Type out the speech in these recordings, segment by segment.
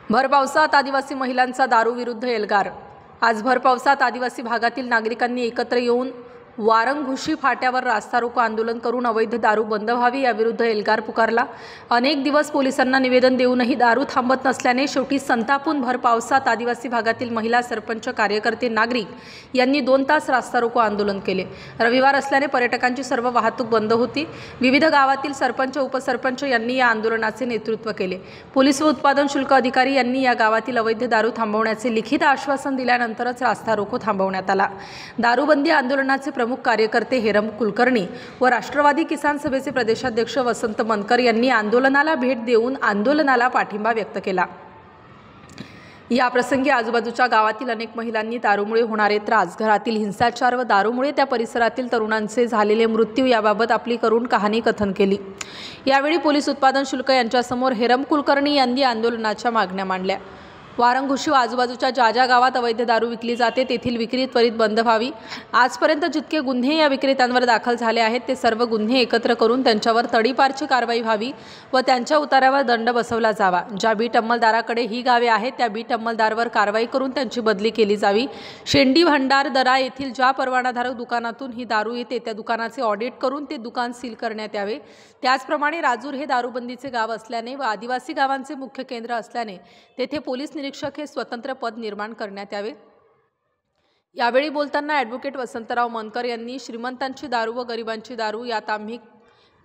भर पावसात आदिवासी महिलांचा दारू विरुद्ध एल्गार। आज भर पावसात आदिवासी भागातील नागरिकांनी एकत्र येऊन वारंगुशी फाट्यावर रास्ता रोको आंदोलन करून अवैध दारू बंद व्हावी याविरुद्ध एल्गार पुकारला। अनेक दिवस पोलिसांना निवेदन देऊनही दारू थांबत नसल्याने शेवटी संतापून भर पावसात आदिवासी भागातील महिला, सरपंच, कार्यकर्ते, नागरिक यांनी 2 तास रास्ता रोको आंदोलन केले। रविवार असल्याने पर्यटकांची सर्व वाहतूक बंद होती। विविध गावातील सरपंच, उपसरपंच यांनी या आंदोलनाचे नेतृत्व केले। पोलीस व उत्पादन शुल्क अधिकारी यांनी या गावातील अवैध दारू थांबवण्याचे लिखित आश्वासन दिल्यानंतरच रास्ता रोको थांबवण्यात आला। दारूबंदी आंदोलनाचे प्रमुख कार्यकर्ते हेरम कुलकर्णी व राष्ट्रवादी किसान सभेचे प्रदेशाध्यक्ष वसंत मनकर यांनी आंदोलनाला भेट देऊन आंदोलनाला पाठिंबा व्यक्त केला। या प्रसंगी आजूबाजूच्या गावातील अनेक महिलांनी दारूमुळे होणारे त्रास, घरातील हिंसाचार व दारूमुळे त्या परिसरातील तरुणांचे झालेले मृत्यू याबाबत आपली करुण कहाणी कथन केली। यावेळी पोलीस, उत्पादन शुल्क यांच्यासमोर हेरम कुलकर्णी यांनी आंदोलनाच्या मागण्या मांडल्या। वारंगुशी व आजूबाजूच्या ज्या गावात अवैध दारू विकली जाते तेथील विक्री त्वरित बंद व्हावी। आजपर्यंत जितके गुन्हे या विक्रेत्यांवर दाखल झाले आहेत ते सर्व गुन्हे एकत्र करून त्यांच्यावर तडीपारची कारवाई व्हावी व त्यांच्या उतार्यावर दंड बसवला जावा। ज्या बीट अंमलदाराकडे ही गावे आहेत त्या बीट अंमलदारावर कारवाई करून त्यांची बदली केली जावी। शेंडी भंडारदरा येथील ज्या परवानाधारक दुकानातून ही दारू येते त्या दुकानाचे ऑडिट करून ते दुकान सील करण्यात यावे। त्याचप्रमाणे राजूर हे दारूबंदीचे गाव असल्याने व आदिवासी गावांचे मुख्य केंद्र असल्याने तेथे पोलीस निरीक्षक हे स्वतंत्र पद निर्माण करण्यात यावे। यावेळी बोलताना ॲडव्होकेट वसंतराव मनकर यांनी श्रीमंतांची दारू व गरिबांची दारू यात आम्ही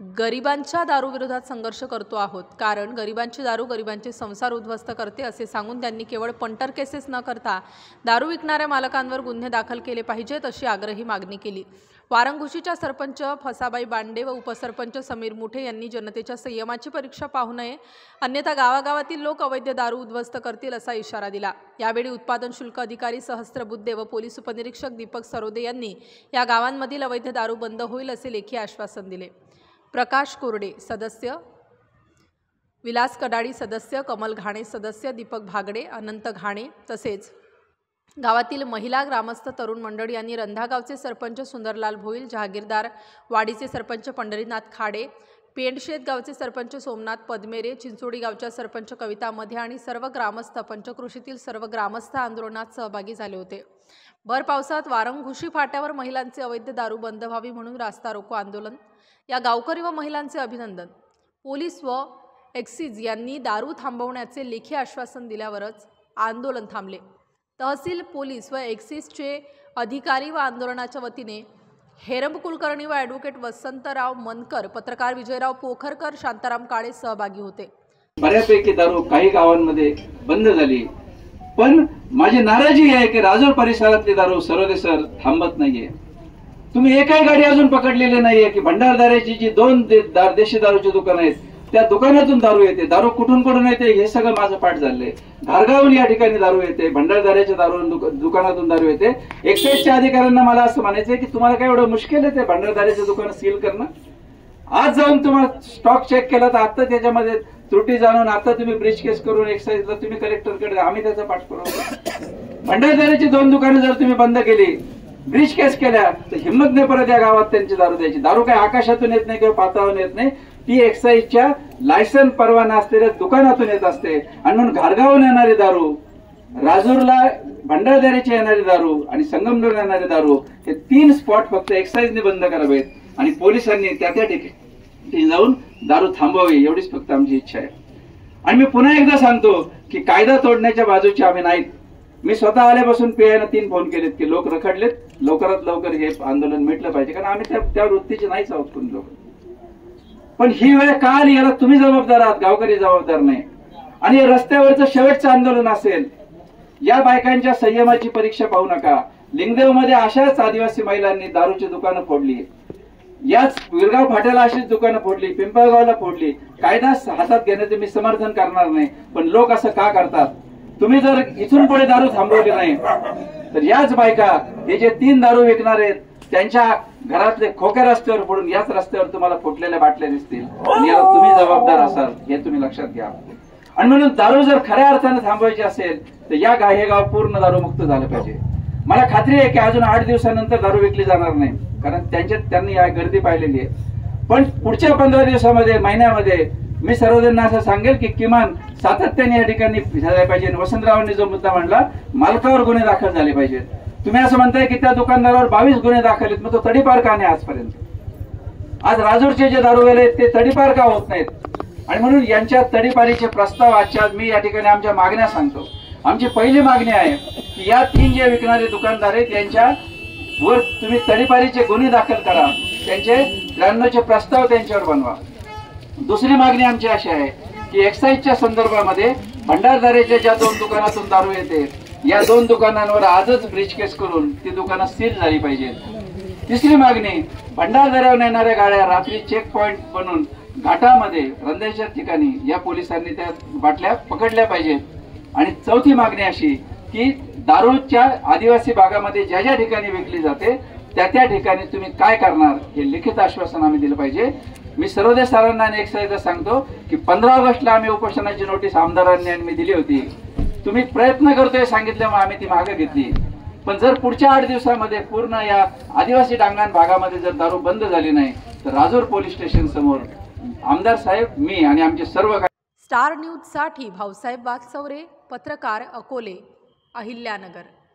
गरिबांच्या दारू विरोधात संघर्ष करतो आहोत, कारण गरिबांची दारू गरिबांचे संसार उद्ध्वस्त करते असे सांगून त्यांनी केवळ पंटर केसेस न करता दारू विकणाऱ्या मालकांवर गुन्हे दाखल केले पाहिजेत अशी आग्रही मागणी केली। वारंगुशीच्या सरपंच फसाबाई बांडे व उपसरपंच समीर मुठे यांनी जनतेच्या संयमाची परीक्षा पाहू नये, अन्यथा गावागावातील लोक अवैध दारू उद्ध्वस्त करतील असा इशारा दिला। यावेळी उत्पादन शुल्क अधिकारी सहस्त्रबुद्धे व पोलीस उपनिरीक्षक दीपक सरोदे यांनी या गावांमधील अवैध दारू बंद होईल असे लेखी आश्वासन दिले। प्रकाश कोरडे सदस्य, विलास कडाडी सदस्य, कमल घाणे सदस्य, दीपक भागडे, अनंत घाणे तसेच गावातील महिला, ग्रामस्थ, तरुण मंडळी यांनी रंधा गावचे सरपंच सुंदरलाल भोईल, जहागीरदार वाडीचे सरपंच पंढरीनाथ खाडे, पेंडशेत गावचे सरपंच सोमनाथ पद्मेरे, चिंचोडी गावच्या सरपंच कविता मध्ये आणि सर्व ग्रामस्थ, पंचकृषीतील सर्व ग्रामस्थ आंदोलनात सहभागी झाले होते। भर पावसात वारंगुशी फाट्यावर महिलांचे अवैध दारू बंद व्हावी म्हणून रास्ता रोको आंदोलन। या गावकरी व महिलांचे अभिनंदन। पोलीस व एक्साइज यांनी दारू थांबवण्याचे लेखी आश्वासन दिल्यावरच आंदोलन थांबले। तहसील, पोलीस व एक्साइजचे अधिकारी व आंदोलनाच्या वतीने हेरम कुलकर्णी व ॲडव्होकेट वसंतराव मनकर, पत्रकार विजयराव पोखरकर, शांताराम काळे सहभागी होते। बऱ्यापैकी दारू काही गावांमध्ये बंद झाली, पण माझी नाराजी आहे की राजूर परिसरातली दारू सरोदे सर थांबत नाहीये। तुम्ही एकही गाडी अजून पकडलेली नाहीये की भंडारदाऱ्याची जी 2 देशी दारूची दुकान आहेत त्या दुकानातून दारू येते। दारू कुठून येते हे सगळं माझं पाठ झालंय। घारगावून या ठिकाणी दारू येते, भंडारदाऱ्याच्या दुकानातून दारू येते। एक्साइजच्या अधिकाऱ्यांना मला असं म्हणायचंय की तुम्हाला काय एवढं मुश्किल आहे ते भंडारदाऱ्याचे दुकान सील करणं? आज जाऊन तुम्हाला स्टॉक चेक केला तर आता त्याच्यामध्ये त्रुटी जाणून आता तुम्ही ब्रीच केस करून एक्साइजला तुम्ही कलेक्टरकडे, आम्ही त्याचा पाठपुरावा। भंडारदाऱ्याची 2 दुकानं जर तुम्ही बंद केली, ब्रीच केस केल्या तर हिंमत नाही परत या गावात त्यांची दारू द्यायची। दारू काय आकाशातून येत नाही किंवा पाताळून येत नाही, ती एक्साइजच्या लायसन परवाना असलेल्या दुकानातून येत असते। आणि म्हणून घारगावून येणारी दारू, राजूरला भंडारदाऱ्याची येणारी दारू आणि संगमनेर येणारी दारू हे 3 स्पॉट फक्त एक्साइजने बंद करावेत आणि पोलिसांनी त्या ठिकाणी जाऊन दारू थांबवावी, एवढीच फक्त आमची इच्छा आहे। आणि मी पुन्हा एकदा सांगतो की कायदा तोडण्याच्या बाजूचे आम्ही नाहीत। मी स्वतः आल्यापासून पीआयला 3 फोन केलेत की लोक रखडलेत, लवकरात लवकर हे आंदोलन मिटलं पाहिजे, कारण आम्ही त्या वृत्तीचे नाहीच आहोत कोणी लोक। पण ही वेळ का आली याला तुम्ही जबाबदार आहात, गावकरी जबाबदार नाही। आणि रस्त्यावरचं शेवटचं आंदोलन असेल, या बायकांच्या संयमाची परीक्षा पाहू नका। लिंगदेवमध्ये अशाच आदिवासी महिलांनी दारूची दुकानं फोडली, याच विरगाव फाट्याला अशीच दुकानं फोडली, पिंपळगावला फोडली। कायदा हातात घेण्याचे मी समर्थन करणार नाही, पण लोक असं का करतात? तुम्ही जर इथून पुढे दारू थांबवली नाही तर याच बायका हे जे 3 दारू विकणार आहेत त्यांच्या घरातले खोके रस्त्यावर पडून याच रस्त्यावर तुम्हाला फुटलेल्या बाटल्या दिसतील आणि याला तुम्ही जबाबदार असाल हे तुम्ही लक्षात घ्या। आणि म्हणून दारू जर खऱ्या अर्थाने थांबवायची असेल तर या हे गाव पूर्ण दारूमुक्त झालं पाहिजे। मला खात्री आहे की अजून 8 दिवसानंतर दारू विकली जाणार नाही, कारण त्यांनी गर्दी पाहिलेली आहे। पण पुढच्या 15 दिवसामध्ये, महिन्यामध्ये मी सर्वजणांना असं सांगेल की किमान सातत्याने या ठिकाणी झाले पाहिजे. वसंतरावांनी जो मुद्दा मांडला, मालकावर गुन्हे दाखल झाले पाहिजेत. तुम्ही असं म्हणताय की त्या दुकानदारावर 22 गुन्हे दाखल आहेत, मग तो तडीपार का नाही आजपर्यंत? आज राजूरचे जे दारूवाले आहेत ते तडीपार का होत नाहीत? आणि म्हणून यांच्या तडीपारीचे प्रस्ताव आजच्या मी या ठिकाणी आमच्या मागण्या सांगतो. आमची पहिली मागणी आहे की या 3 जे विकणारे दुकानदार आहेत यांच्या वर तुम्ही तडीपारीचे गुन्हे दाखल करा, त्यांचे 93चे प्रस्ताव त्यांच्यावर बनवा. दुसरी मागणी आमची अशी आहे की एक्साईजच्या संदर्भामध्ये भंडारदऱ्याच्या ज्या 2 दुकानातून दारू येते, या 2 दुकानांवर आजच ब्रीच केस करून ती दुकानं सील झाली पाहिजेत. तिसरी मागणी, भंडारदऱ्यावर येणाऱ्या गाड्या रात्री चेक पॉइंट बनवून घाटामध्ये रंध्याच्या ठिकाणी या पोलिसांनी त्या बाटल्या पकडल्या पाहिजेत. आणि चौथी मागणी अशी की दारूच्या आदिवासी भागामध्ये ज्या ज्या ठिकाणी विकली जाते त्या ठिकाणी तुम्ही काय करणार हे लिखित आश्वासन आम्ही दिलं पाहिजे. मी सर्वोदय सरांना आणि एकदा सांगतो की 15 ऑगस्टला आम्ही उपोषणाची नोटीस आमदारांनी आणि मी दिली होती. तुम्ही प्रयत्न करतोय सांगितल्यामुळे आम्ही ती मागे घेतली. पण जर पुढच्या 8 दिवसामध्ये पूर्ण या आदिवासी डांगण भागामध्ये जर दारू बंद झाली नाही तर राजूर पोलीस स्टेशन समोर आमदार साहेब, मी आणि आमचे सर्व स्टार न्यूजसाठी भाऊसाहेब वागचौरे, पत्रकार, अकोले, अहिल्यानगर.